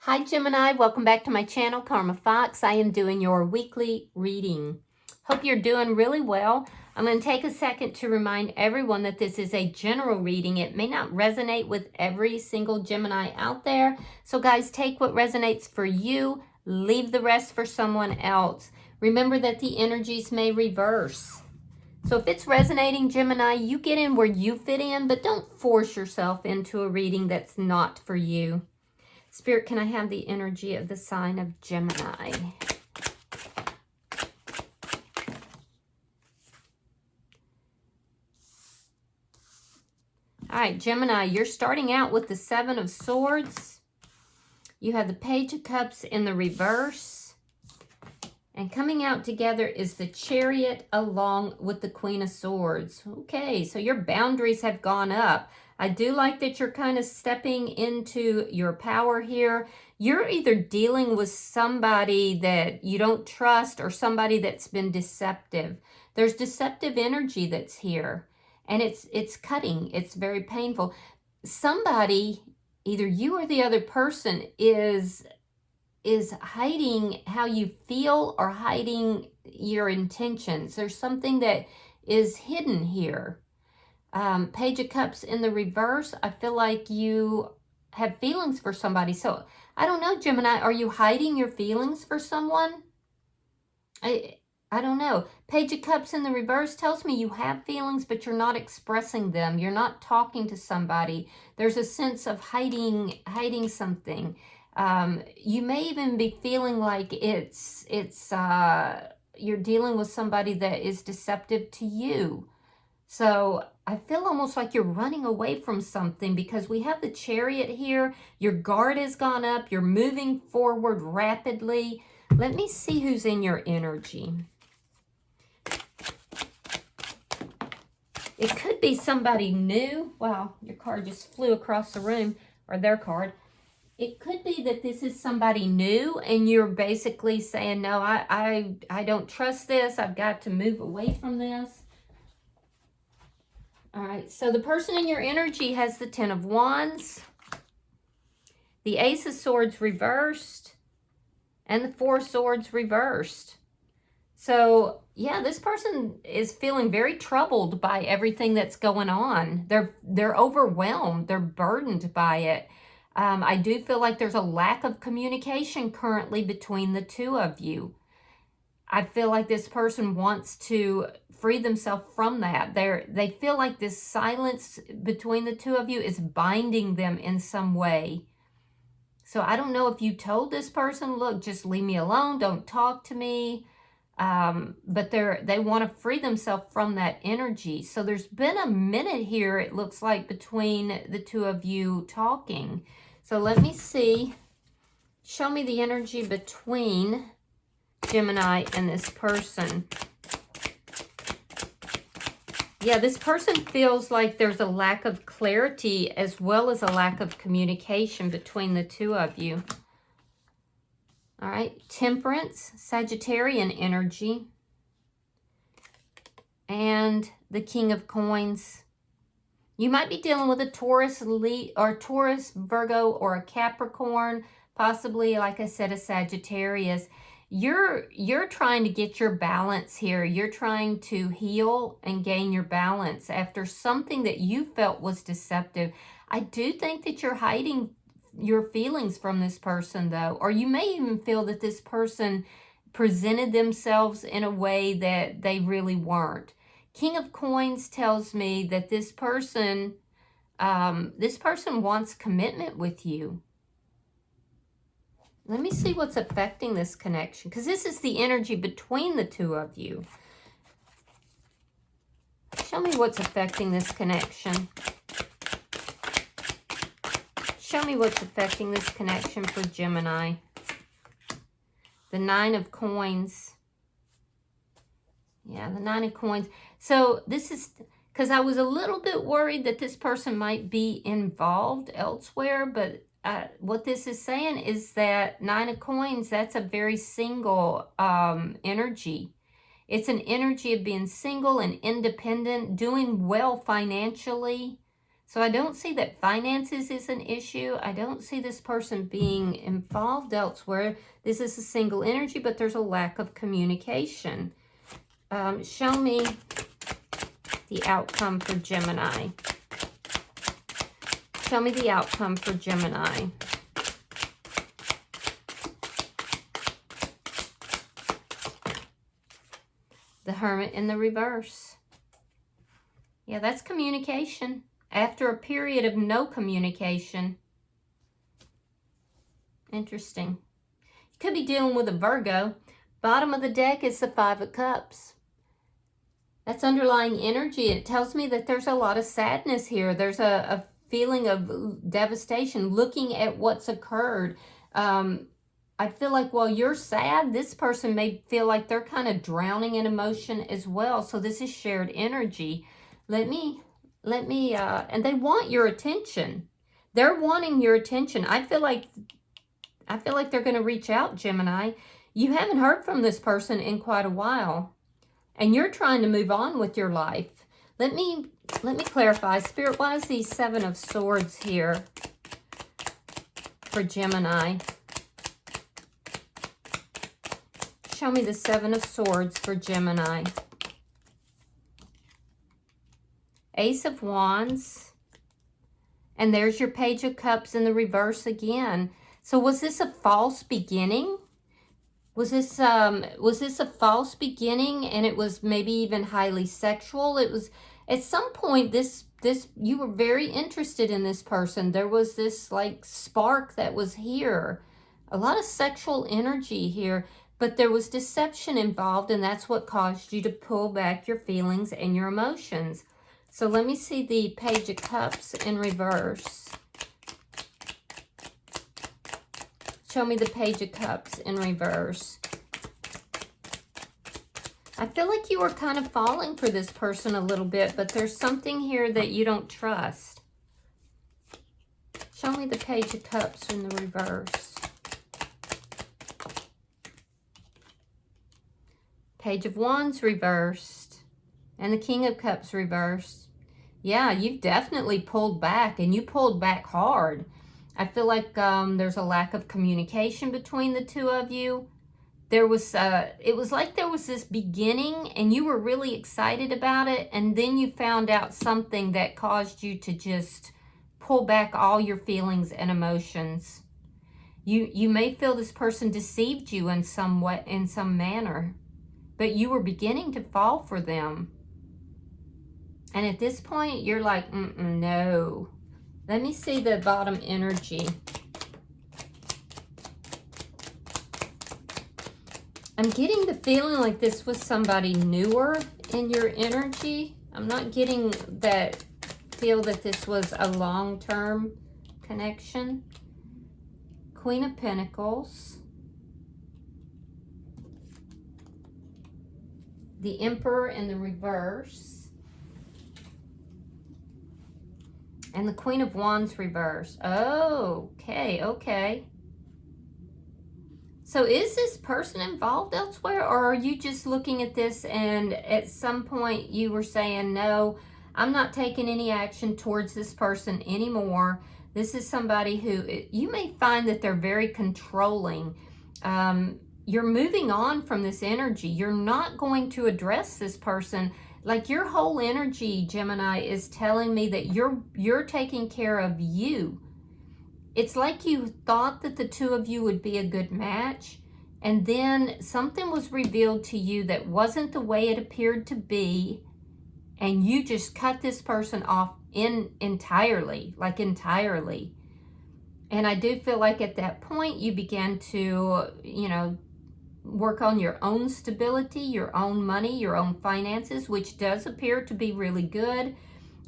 Hi Gemini, welcome back to my channel, Karma Fox. I am doing your weekly reading. Hope you're doing really well. I'm going to take a second to remind everyone that this is a general reading. It may not resonate with every single Gemini out there. So guys, take what resonates for you, leave the rest for someone else. Remember that the energies may reverse. So if it's resonating, Gemini, you get in where you fit in, but don't force yourself into a reading that's not for you. Spirit, can I have the energy of the sign of Gemini? All right, Gemini, you're starting out with the Seven of Swords. You have the Page of Cups in the reverse. And coming out together is the Chariot along with the Queen of Swords. Okay, so your boundaries have gone up. I do like that you're kind of stepping into your power here. You're either dealing with somebody that you don't trust or somebody that's been deceptive. There's deceptive energy that's here, and it's cutting. It's very painful. Somebody, either you or the other person, is hiding how you feel or hiding your intentions. There's something that is hidden here. Page of Cups in the reverse, I feel like you have feelings for somebody. So, I don't know, Gemini, are you hiding your feelings for someone? I don't know. Page of Cups in the reverse tells me you have feelings, but you're not expressing them. You're not talking to somebody. There's a sense of hiding something. You may even be feeling like you're dealing with somebody that is deceptive to you. So I feel almost like you're running away from something because we have the Chariot here. Your guard has gone up. You're moving forward rapidly. Let me see who's in your energy. It could be somebody new. Wow, your card just flew across the room, or their card. It could be that this is somebody new and you're basically saying, no, I don't trust this. I've got to move away from this. All right, so the person in your energy has the Ten of Wands, the Ace of Swords reversed, and the Four of Swords reversed. So, yeah, this person is feeling very troubled by everything that's going on. They're overwhelmed. They're burdened by it. I do feel like there's a lack of communication currently between the two of you. I feel like this person wants to free themselves from that. They feel like this silence between the two of you is binding them in some way. So I don't know if you told this person, look, just leave me alone, don't talk to me. But they want to free themselves from that energy. So there's been a minute here, it looks like, between the two of you talking. So let me see. Show me the energy between Gemini and this person. Yeah, this person feels like there's a lack of clarity as well as a lack of communication between the two of you. All right, Temperance, Sagittarian energy, and the King of Coins. You might be dealing with a Taurus, Virgo, or a Capricorn, possibly, like I said, a Sagittarius. You're trying to get your balance here. You're trying to heal and gain your balance after something that you felt was deceptive. I do think that you're hiding your feelings from this person, though, or you may even feel that this person presented themselves in a way that they really weren't. King of Coins tells me that this person wants commitment with you. Let me see what's affecting this connection, because this is the energy between the two of you. Show me what's affecting this connection. Show me what's affecting this connection for Gemini. The Nine of Coins. Yeah, the Nine of Coins. So this is because I was a little bit worried that this person might be involved elsewhere, but what this is saying is that Nine of Coins, that's a very single energy. It's an energy of being single and independent, doing well financially. So I don't see that finances is an issue. I don't see this person being involved elsewhere. This is a single energy, but there's a lack of communication. Show me the outcome for Gemini. Show me the outcome for Gemini. The Hermit in the reverse. Yeah, that's communication. After a period of no communication. Interesting. You could be dealing with a Virgo. Bottom of the deck is the Five of Cups. That's underlying energy. It tells me that there's a lot of sadness here. There's a feeling of devastation looking at what's occurred. I feel like while you're sad, this person may feel like they're kind of drowning in emotion as well. So this is shared energy. Let me, and they want your attention. They're wanting your attention. I feel like they're going to reach out, Gemini. You haven't heard from this person in quite a while, and you're trying to move on with your life. Let me clarify. Spirit, why is the Seven of Swords here for Gemini? Show me the Seven of Swords for Gemini. Ace of Wands. And there's your Page of Cups in the reverse again. So was this a false beginning? Was this a false beginning, and it was maybe even highly sexual? It was at some point this you were very interested in this person. There was this like spark that was here. A lot of sexual energy here, but there was deception involved, and that's what caused you to pull back your feelings and your emotions. So let me see the Page of Cups in reverse. Show me the Page of Cups in reverse. I feel like you were kind of falling for this person a little bit, but there's something here that you don't trust. Show me the Page of Cups in the reverse. Page of Wands reversed. And the King of Cups reversed. Yeah, you've definitely pulled back, and you pulled back hard. I feel like there's a lack of communication between the two of you. There was, it was like there was this beginning, and you were really excited about it, and then you found out something that caused you to just pull back all your feelings and emotions. You may feel this person deceived you in some way, in some manner, but you were beginning to fall for them. And at this point, you're like, no. Let me see the bottom energy. I'm getting the feeling like this was somebody newer in your energy. I'm not getting that feel that this was a long-term connection. Queen of Pentacles. The Emperor in the reverse. And the Queen of Wands reverse. Oh, okay. So is this person involved elsewhere, or are you just looking at this and at some point you were saying, no, I'm not taking any action towards this person anymore. This is somebody who, you may find that they're very controlling. You're moving on from this energy. You're not going to address this person. Like your whole energy, Gemini, is telling me that you're taking care of you. It's like you thought that the two of you would be a good match, and then something was revealed to you that wasn't the way it appeared to be, and you just cut this person off entirely. And I do feel like at that point you began to, work on your own stability, your own money, your own finances, which does appear to be really good.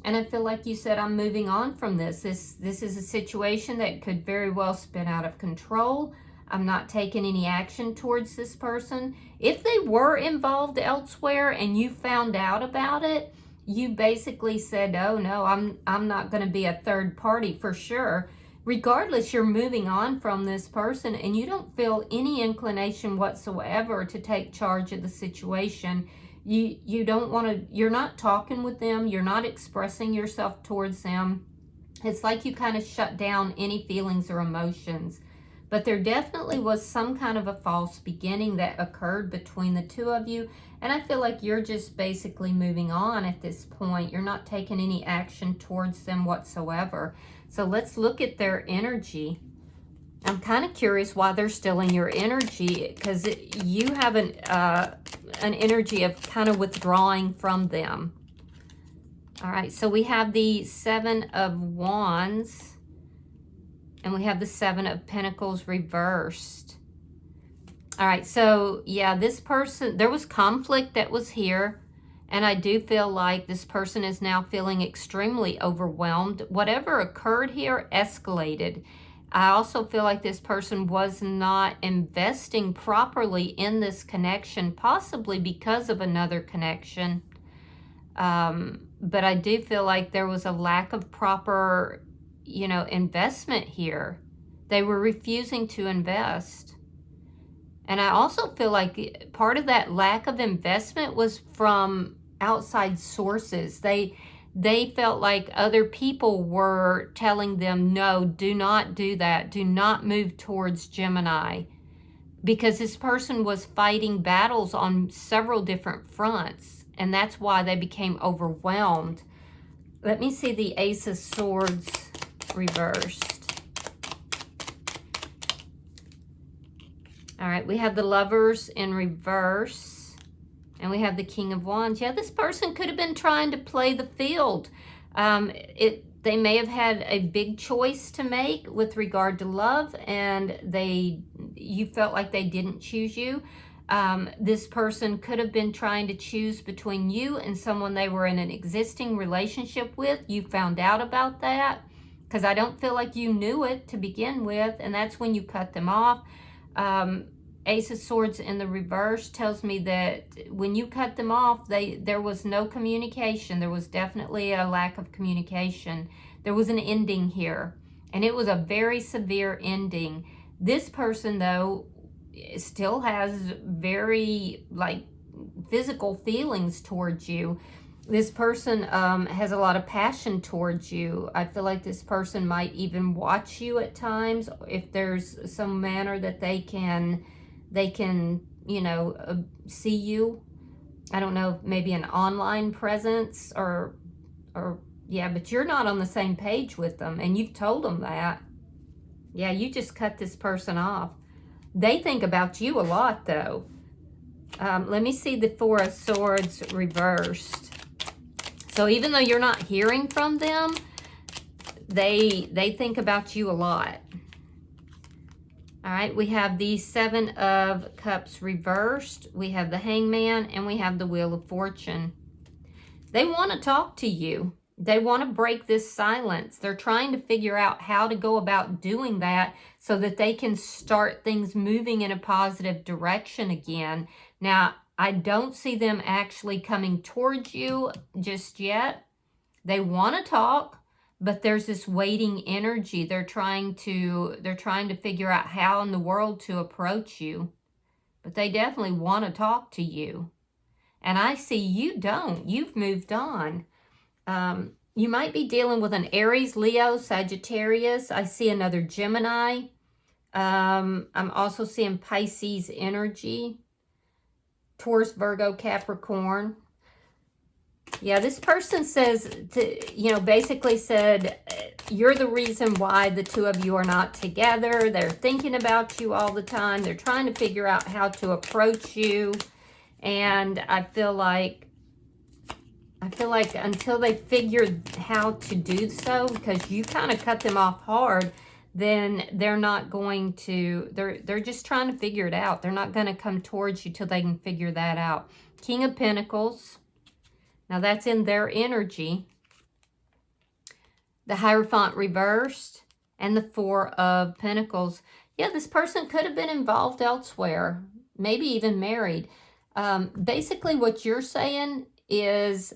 And I feel like you said, I'm moving on from this. This is a situation that could very well spin out of control. I'm not taking any action towards this person. If they were involved elsewhere and you found out about it, you basically said, oh no, I'm not going to be a third party for sure. Regardless, you're moving on from this person, and you don't feel any inclination whatsoever to take charge of the situation. You don't want to, you're not talking with them, you're not expressing yourself towards them. It's like you kind of shut down any feelings or emotions. But there definitely was some kind of a false beginning that occurred between the two of you. And I feel like you're just basically moving on at this point. You're not taking any action towards them whatsoever. So let's look at their energy. I'm kind of curious why they're still in your energy, because you have an energy of kind of withdrawing from them. All right, so we have the Seven of Wands, and we have the Seven of Pentacles reversed. All right, so yeah, this person, there was conflict that was here, and I do feel like this person is now feeling extremely overwhelmed. Whatever occurred here escalated. I also feel like this person was not investing properly in this connection, possibly because of another connection. But I do feel like there was a lack of proper, investment here. They were refusing to invest. And I also feel like part of that lack of investment was from outside sources. They felt like other people were telling them, no, do not do that. Do not move towards Gemini. Because this person was fighting battles on several different fronts. And that's why they became overwhelmed. Let me see the Ace of Swords reversed. All right, we have the Lovers in reverse. And we have the King of Wands. Yeah, this person could have been trying to play the field. They may have had a big choice to make with regard to love, and you felt like they didn't choose you. This person could have been trying to choose between you and someone they were in an existing relationship with. You found out about that, because I don't feel like you knew it to begin with, and that's when you cut them off. Ace of Swords in the reverse tells me that when you cut them off, there was no communication. There was definitely a lack of communication. There was an ending here, and it was a very severe ending. This person, though, still has very, physical feelings towards you. This person has a lot of passion towards you. I feel like this person might even watch you at times if there's some manner that they can see you. I don't know, maybe an online presence or yeah, but you're not on the same page with them, and you've told them that. Yeah, you just cut this person off. They think about you a lot, though. Let me see the Four of Swords reversed. So even though you're not hearing from them, they think about you a lot. All right, we have the Seven of Cups reversed. We have the Hangman, and we have the Wheel of Fortune. They want to talk to you. They want to break this silence. They're trying to figure out how to go about doing that so that they can start things moving in a positive direction again. Now, I don't see them actually coming towards you just yet. They want to talk, but there's this waiting energy. They're trying to figure out how in the world to approach you. But they definitely want to talk to you. And I see you don't. You've moved on. You might be dealing with an Aries, Leo, Sagittarius. I see another Gemini. I'm also seeing Pisces energy. Taurus, Virgo, Capricorn. Yeah, this person says, basically said, you're the reason why the two of you are not together. They're thinking about you all the time. They're trying to figure out how to approach you. And I feel like until they figure how to do so, because you kind of cut them off hard, then they're not going to, they're just trying to figure it out. They're not going to come towards you till they can figure that out. King of Pentacles. Now that's in their energy. The Hierophant reversed and the Four of Pentacles. Yeah, this person could have been involved elsewhere, maybe even married. Basically what you're saying is,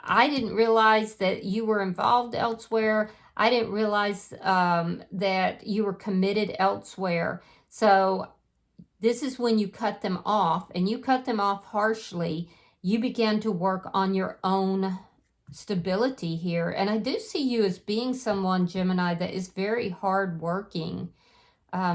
I didn't realize that you were involved elsewhere. I didn't realize that you were committed elsewhere. So this is when you cut them off, and you cut them off harshly. You began to work on your own stability here. And I do see you as being someone, Gemini, that is very hardworking.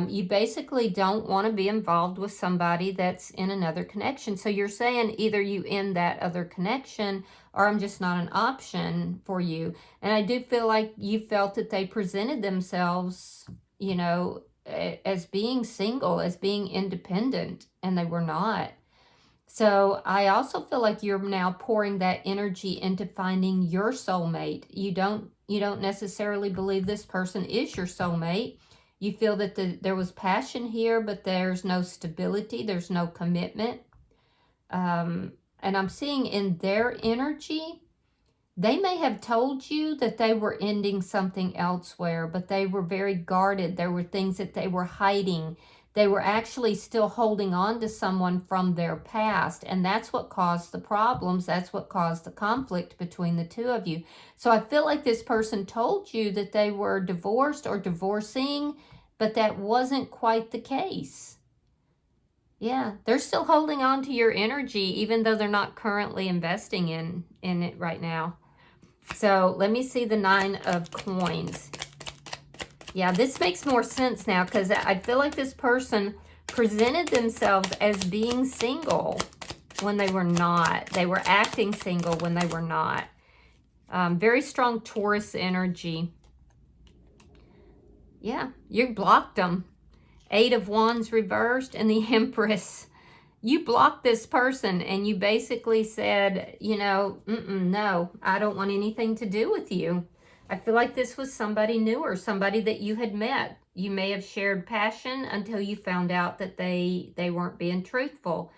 You basically don't want to be involved with somebody that's in another connection. So you're saying either you end that other connection or I'm just not an option for you. And I do feel like you felt that they presented themselves, you know, as being single, as being independent, and they were not. So I also feel like you're now pouring that energy into finding your soulmate. You don't necessarily believe this person is your soulmate. You feel that there was passion here, but there's no stability, there's no commitment. And I'm seeing in their energy, they may have told you that they were ending something elsewhere, but they were very guarded. There were things that they were hiding. They were actually still holding on to someone from their past, and that's what caused the problems. That's what caused the conflict between the two of you. So I feel like this person told you that they were divorced or divorcing, but that wasn't quite the case. Yeah, they're still holding on to your energy, even though they're not currently investing in it right now. So let me see the 9 of coins. Yeah, this makes more sense now because I feel like this person presented themselves as being single when they were not. They were acting single when they were not. Very strong Taurus energy. Yeah, you blocked them. 8 of Wands reversed and the Empress. You blocked this person and you basically said, you know, no, I don't want anything to do with you. I feel like this was somebody new or somebody that you had met. You may have shared passion until you found out that they weren't being truthful.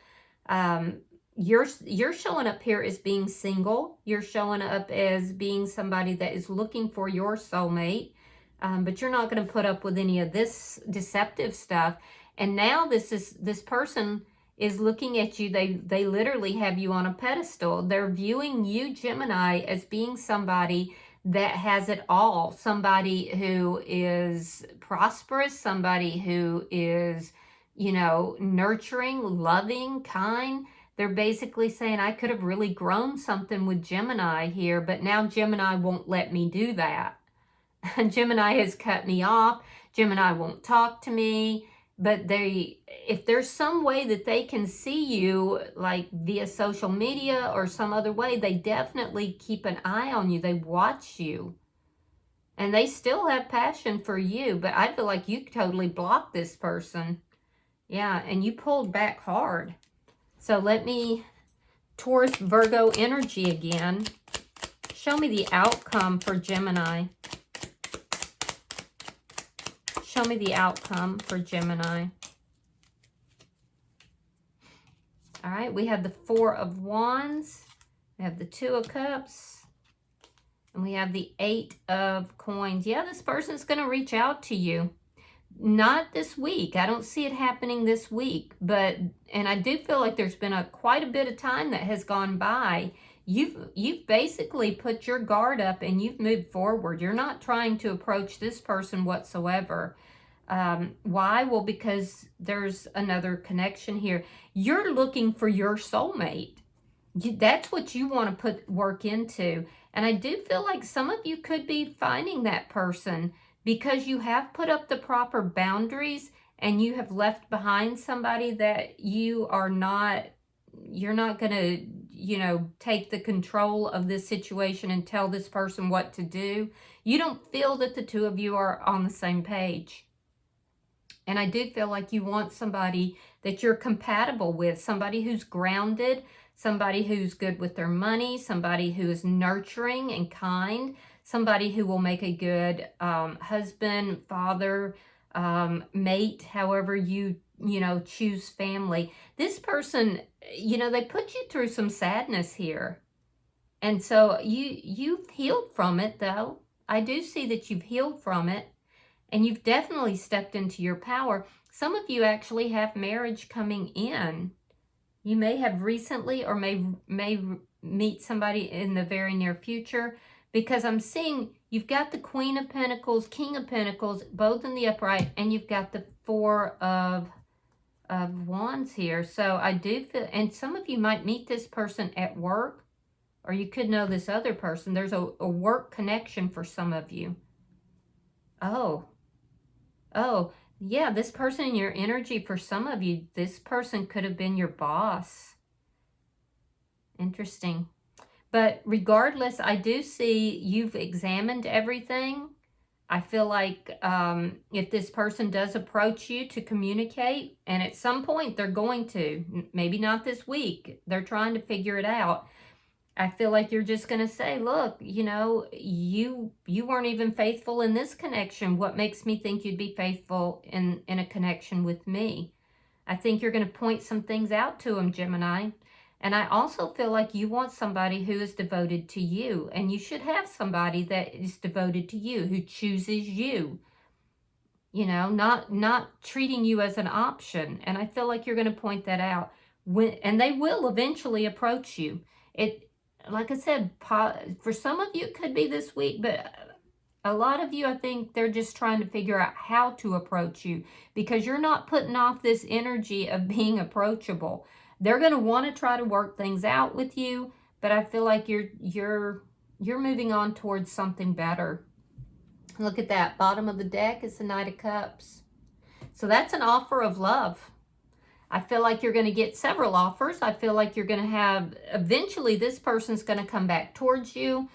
You're showing up here as being single. You're showing up as being somebody that is looking for your soulmate. But you're not going to put up with any of this deceptive stuff. And now this person is looking at you. They literally have you on a pedestal. They're viewing you, Gemini, as being somebody that has it all. Somebody who is prosperous, somebody who is, you know, nurturing, loving, kind. They're basically saying, I could have really grown something with Gemini here, but now Gemini won't let me do that. Gemini has cut me off. Gemini won't talk to me. But if there's some way that they can see you, like via social media or some other way, they definitely keep an eye on you. They watch you. And they still have passion for you. But I feel like you totally blocked this person. Yeah, and you pulled back hard. So let me, Taurus, Virgo energy again. Show me the outcome for Gemini. Show me the outcome for Gemini. All right, we have the 4 of Wands. We have the 2 of Cups. And we have the 8 of Coins. Yeah, this person's going to reach out to you. Not this week. I don't see it happening this week. And I do feel like there's been quite a bit of time that has gone by. You've basically put your guard up and you've moved forward. You're not trying to approach this person whatsoever. Why? Well, because there's another connection here. You're looking for your soulmate. That's what you want to put work into. And I do feel like some of you could be finding that person because you have put up the proper boundaries and you have left behind somebody that you're not going to, you know, take the control of this situation and tell this person what to do. You don't feel that the two of you are on the same page. And I do feel like you want somebody that you're compatible with, somebody who's grounded, somebody who's good with their money, somebody who is nurturing and kind, somebody who will make a good husband, father, mate, however you choose family. This person, they put you through some sadness here. And so you've healed from it, though. I do see that you've healed from it. And you've definitely stepped into your power. Some of you actually have marriage coming in. You may have recently or may meet somebody in the very near future, because I'm seeing you've got the Queen of Pentacles, King of Pentacles, both in the upright, and you've got the 4 of Wands here. So I do feel, and some of you might meet this person at work. Or you could know this other person. There's a work connection for some of you. Oh, yeah, this person in your energy, for some of you, this person could have been your boss. Interesting. But regardless, I do see you've examined everything. I feel like if this person does approach you to communicate, and at some point they're going to, maybe not this week, they're trying to figure it out. I feel like you're just going to say, look, you know, you weren't even faithful in this connection. What makes me think you'd be faithful in a connection with me? I think you're going to point some things out to them, Gemini. And I also feel like you want somebody who is devoted to you. And you should have somebody that is devoted to you, who chooses you. You know, not treating you as an option. And I feel like you're going to point that out. And they will eventually approach you. Like I said, for some of you, it could be this week, but a lot of you, I think they're just trying to figure out how to approach you, because you're not putting off this energy of being approachable. They're going to want to try to work things out with you, but I feel like you're moving on towards something better. Look at that. Bottom of the deck is the Knight of Cups. So that's an offer of love. I feel like you're going to get several offers. I feel like you're going to have, eventually this person's going to come back towards you.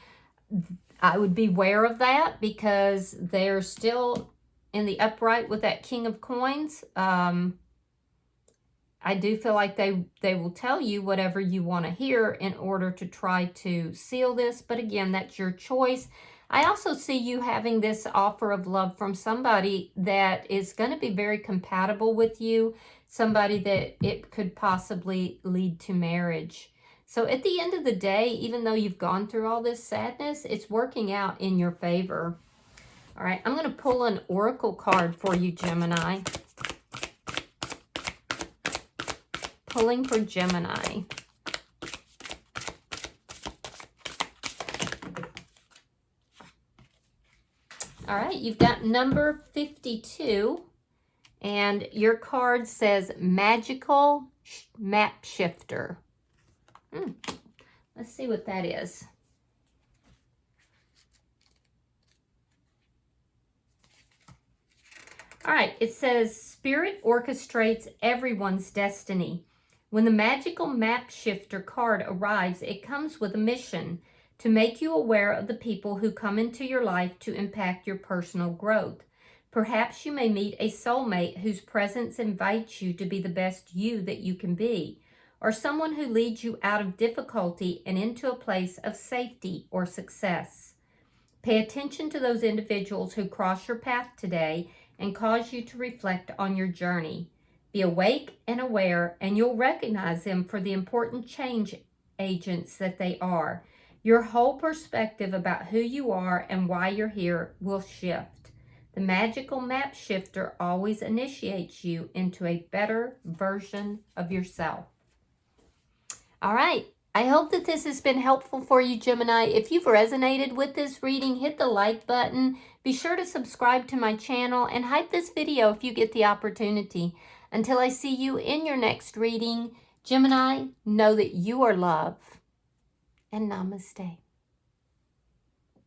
I would beware of that because they're still in the upright with that King of Coins. I do feel like they will tell you whatever you want to hear in order to try to seal this. But again, that's your choice. I also see you having this offer of love from somebody that is going to be very compatible with you. Somebody that it could possibly lead to marriage. So at the end of the day, even though you've gone through all this sadness, it's working out in your favor. All right, I'm going to pull an oracle card for you, Gemini. Pulling for Gemini. All right, you've got number 52. And your card says Magical Map Shifter. Let's see what that is. All right, it says Spirit orchestrates everyone's destiny. When the Magical Map Shifter card arrives, it comes with a mission to make you aware of the people who come into your life to impact your personal growth. Perhaps you may meet a soulmate whose presence invites you to be the best you that you can be, or someone who leads you out of difficulty and into a place of safety or success. Pay attention to those individuals who cross your path today and cause you to reflect on your journey. Be awake and aware, and you'll recognize them for the important change agents that they are. Your whole perspective about who you are and why you're here will shift. The Magical Map Shifter always initiates you into a better version of yourself. All right. I hope that this has been helpful for you, Gemini. If you've resonated with this reading, hit the like button. Be sure to subscribe to my channel and hype this video if you get the opportunity. Until I see you in your next reading, Gemini, know that you are loved. And namaste.